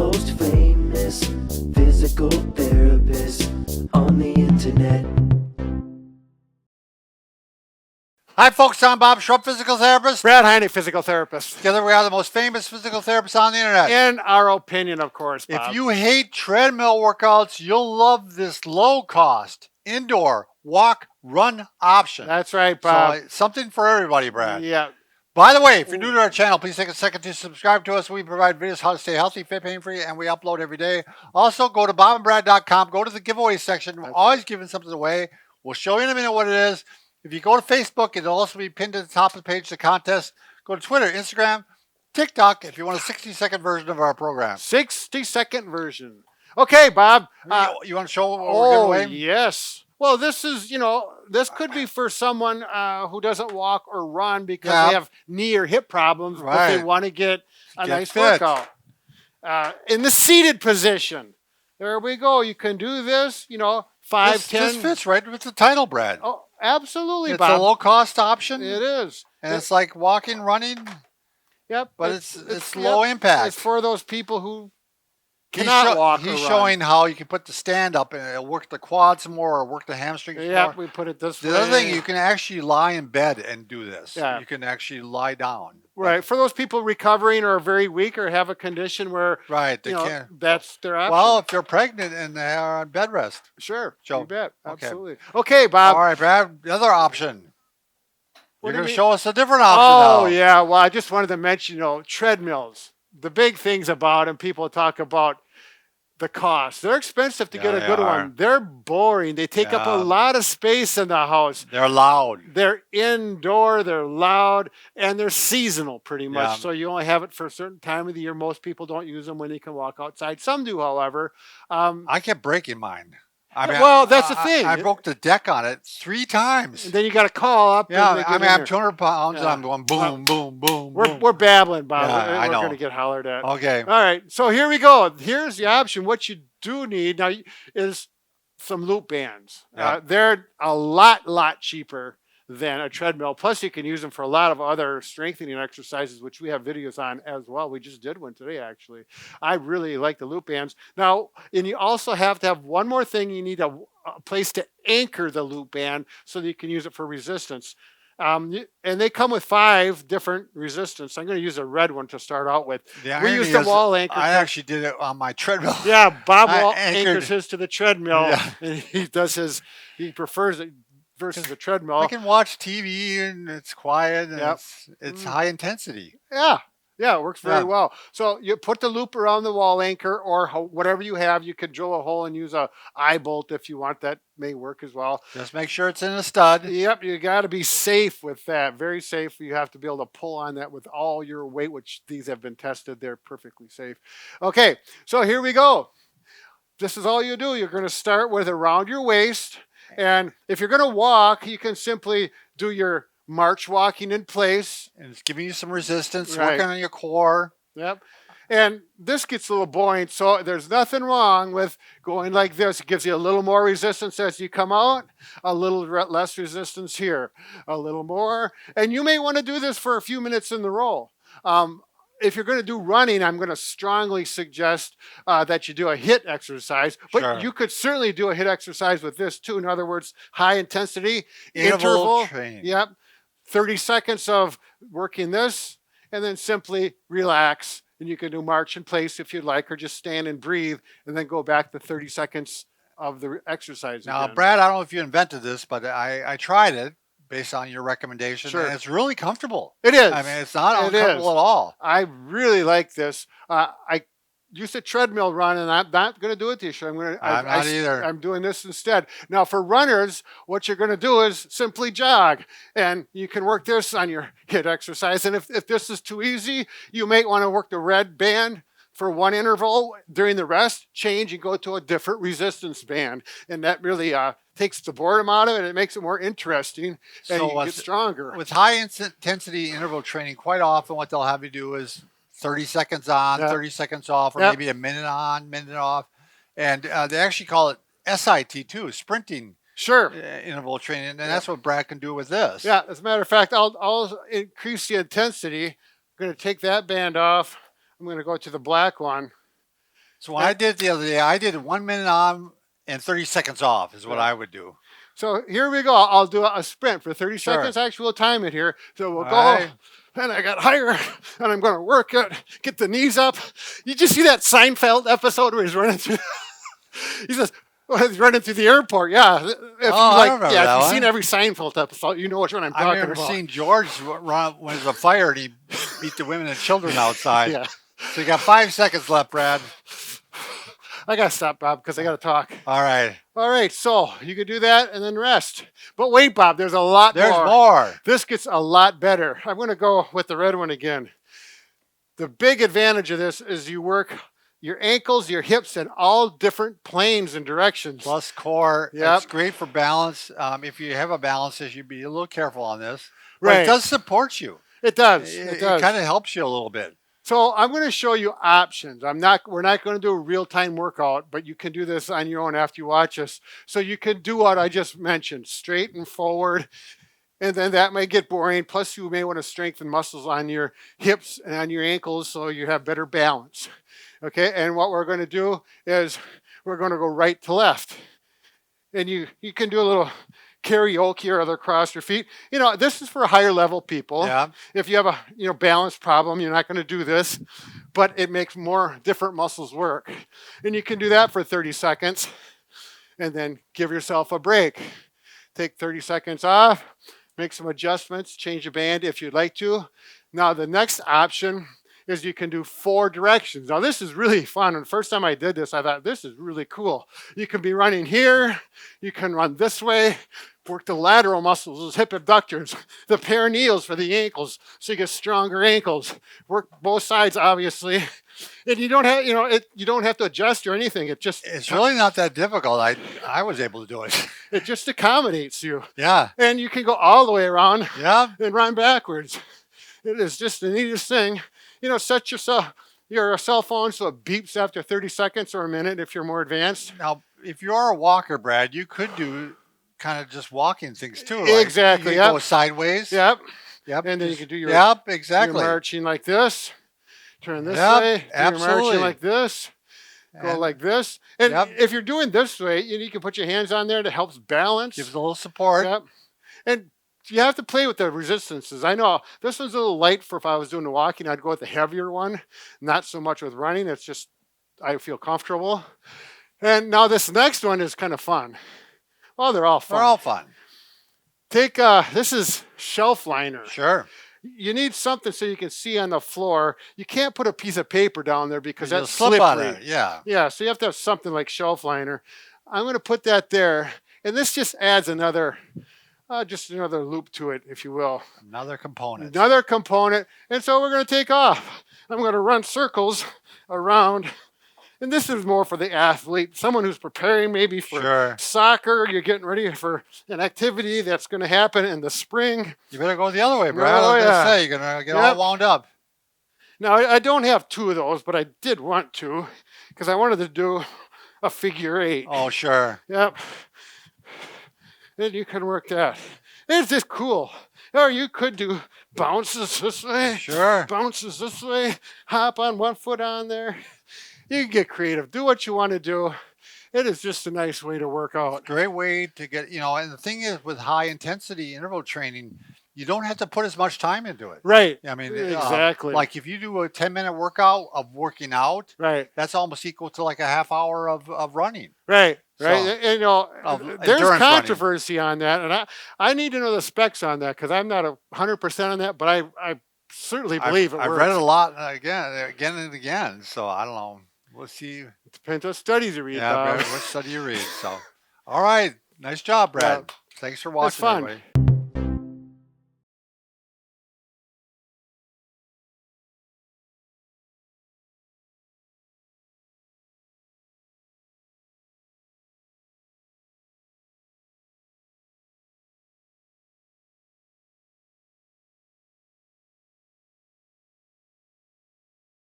most famous physical therapist on the internet. Hi, folks. I'm Bob Schrupp, physical therapist. Brad Heine, physical therapist. Together, we are the most famous physical therapists on the internet. In our opinion, of course, Bob. If you hate treadmill workouts, you'll love this low-cost indoor walk-run option. That's right, Bob. So, something for everybody, Brad. Yeah. By the way, if you're new to our channel, please take a second to subscribe to us. We provide videos how to stay healthy, fit, pain-free, and we upload every day. Also, go to bobandbrad.com. Go to the giveaway section. We're always giving something away. We'll show you in a minute what it is. If you go to Facebook, it'll also be pinned to the top of the page, the contest. Go to Twitter, Instagram, TikTok, if you want a 60-second version of our program. 60-second version. Okay, Bob. You want to show what we're giving away? Yes. Well, this is, this could be for someone who doesn't walk or run because they have knee or hip problems, but they want to get a nice workout. In the seated position. There we go. You can do this, 5, 10. This fits right with the title, Brad. Oh, absolutely, Bob. It's a low-cost option. It is. And it's like walking, running. Yep. But it's low impact. It's for those people who cannot walk or run. He's showing how you can put the stand up and it'll work the quads more or work the hamstrings more. Yeah, we put it this way. The other thing, you can actually lie in bed and do this. Yeah. You can actually lie down. Right. For those people recovering or are very weak or have a condition where they can't. That's their option. Well, if they're pregnant and they are on bed rest. Sure. Joe. You bet. Absolutely. Okay, Bob. All right, Brad. The other option. You're going to show us a different option now. Oh, yeah. Well, I just wanted to mention, treadmills. The big things about them, people talk about the cost. They're expensive to get a good one. They're boring. They take up a lot of space in the house. They're loud. They're indoor, they're loud, and they're seasonal pretty much. Yeah. So you only have it for a certain time of the year. Most people don't use them when they can walk outside. Some do, however. I kept breaking mine. Well, that's the thing. I broke the deck on it 3 times. And then you got to call up. Yeah, I'm 200 pounds and I'm going boom, boom, boom, boom. We're babbling, Bob. Yeah, we're going to get hollered at. Okay. All right. So here we go. Here's the option. What you do need now is some loop bands. Yeah. They're a lot cheaper than a treadmill. Plus, you can use them for a lot of other strengthening exercises, which we have videos on as well. We just did one today, actually. I really like the loop bands. Now, and you also have to have one more thing. You need a place to anchor the loop band so that you can use it for resistance. And they come with 5 different resistance. I'm going to use a red one to start out with. We use the wall anchor. I actually did it on my treadmill. Yeah, Bob anchors his to the treadmill. Yeah. And he prefers it versus the treadmill. I can watch TV and it's quiet and it's high intensity. Yeah, it works very well. So you put the loop around the wall anchor or whatever you have. You could drill a hole and use a eye bolt if you want. That may work as well. Just make sure it's in a stud. Yep, you got to be safe with that. Very safe. You have to be able to pull on that with all your weight, which these have been tested. They're perfectly safe. Okay, so here we go. This is all you do. You're going to start with around your waist. And if you're going to walk, you can simply do your march walking in place. And it's giving you some resistance, working on your core. Yep. And this gets a little boring, so there's nothing wrong with going like this. It gives you a little more resistance as you come out, a little less resistance here, a little more. And you may want to do this for a few minutes in the row. If you're going to do running, I'm going to strongly suggest that you do a HIIT exercise. But you could certainly do a HIIT exercise with this too. In other words, high intensity interval training. Yep. 30 seconds of working this, and then simply relax. And you can do march in place if you'd like, or just stand and breathe, and then go back to 30 seconds of the exercise Now, again. Brad, I don't know if you invented this, but I tried it based on your recommendation, and it's really comfortable. It is. I mean, it's not uncomfortable at all. I really like this. I used a treadmill run, and I'm not going to do it this year. I'm not either. I'm doing this instead. Now, for runners, what you're going to do is simply jog, and you can work this on your HIIT exercise. And if this is too easy, you may want to work the red band for one interval. During the rest, change and go to a different resistance band, and that really takes the boredom out of it. It makes it more interesting, and you get stronger. With high intensity interval training, quite often what they'll have you do is 30 seconds on, 30 seconds off, or maybe a minute on, minute off. And they actually call it SIT too, sprinting interval training. And that's what Brad can do with this. Yeah, as a matter of fact, I'll increase the intensity. I'm going to take that band off. I'm going to go to the black one. So when I did it the other day, I did 1 minute on and 30 seconds off is what I would do. So here we go. I'll do a sprint for 30 Sure. seconds. Actually, we'll time it here. So we'll go. right. And I got higher, and I'm going to work it, get the knees up. You just see that Seinfeld episode where he's running through? He says, well, he's running through the airport. Yeah. If I remember if that you've one. seen every Seinfeld episode, you know which one I'm I talking remember about. seeing George run when there was a fire and he beat the women and children outside. Yeah. So you got 5 seconds left, Brad. I got to stop, Bob, because I got to talk. All right. All right, so you can do that and then rest. But wait, Bob, there's a lot There's more. more. This gets a lot better. I'm going to go with the red one again. The big advantage of this is you work your ankles, your hips in all different planes and directions. Plus core. Yep. It's great for balance. If you have a balance issue, be a little careful on this. But Right. it does support you. It does. It It does. kind of helps you a little bit. So I'm going to show you options. We're not going to do a real-time workout, but you can do this on your own after you watch us. So you can do what I just mentioned, straight and forward, and then that may get boring. Plus, you may want to strengthen muscles on your hips and on your ankles so you have better balance. Okay, and what we're going to do is we're going to go right to left. And you can do a little karaoke or other cross your feet. You know, this is for higher level people. Yeah. If you have a balance problem, you're not going to do this, but it makes more different muscles work. And you can do that for 30 seconds and then give yourself a break. Take 30 seconds off, make some adjustments, change the band if you'd like to. Now the next option is you can do 4 directions. Now this is really fun. And the first time I did this, I thought this is really cool. You can be running here, you can run this way, work the lateral muscles, those hip abductors, the perineals for the ankles, so you get stronger ankles. Work both sides, obviously. And you don't have, you don't have to adjust or anything. It's really not that difficult. I was able to do it. It just accommodates you. Yeah. And you can go all the way around Yeah. and run backwards. It is just the neatest thing. Set your cell phone so it beeps after 30 seconds or a minute if you're more advanced. Now, if you are a walker, Brad, you could do kind of just walking things too. Right? Exactly. You Yep. go sideways. Yep. Yep. And then you can do your, Yep. your Exactly. marching like this. Turn this Yep, way. Do your absolutely. marching like this. Go And like this. And Yep. if you're doing this way, you can put your hands on there that helps balance. gives a little support. Yep. And you have to play with the resistances. I know this one's a little light for if I was doing the walking, I'd go with the heavier one. Not so much with running. It's just, I feel comfortable. And now this next one is kind of fun. Well, they're all fun. They're all fun. Take, this is shelf liner. Sure. You need something so you can see on the floor. You can't put a piece of paper down there because You'll that's slip slippery. on it. Yeah. Yeah, so you have to have something like shelf liner. I'm going to put that there. And this just adds just another loop to it, if you will. Another component. Another component. And so we're going to take off. I'm going to run circles around. And this is more for the athlete, someone who's preparing maybe for Sure. soccer. You're getting ready for an activity that's going to happen in the spring. You better go the other way, Brad. Oh, I was yeah. gonna say you're gonna get Yep. all wound up. Now, I don't have 2 of those, but I did want to because I wanted to do a figure 8. Oh, sure. Yep. And you can work that. It's just cool. Or you could do bounces this way. Sure. Bounces this way. Hop on one foot on there. You can get creative. Do what you want to do. It is just a nice way to work out. Great way to get, and the thing is with high intensity interval training, you don't have to put as much time into it. Right. I mean, Exactly. like if you do a 10-minute workout of working out, Right. that's almost equal to like a half hour of running. Right. Right. So, And, of there's endurance controversy on that. And I need to know the specs on that because I'm not 100% on that, but I certainly believe I've it works. read it a lot again and again. So I don't know. We'll see. It depends what studies you read. Yeah, Bob. Brad, what study you read. So, all right. Nice job, Brad. Yeah. Thanks for It's watching, fun. everybody.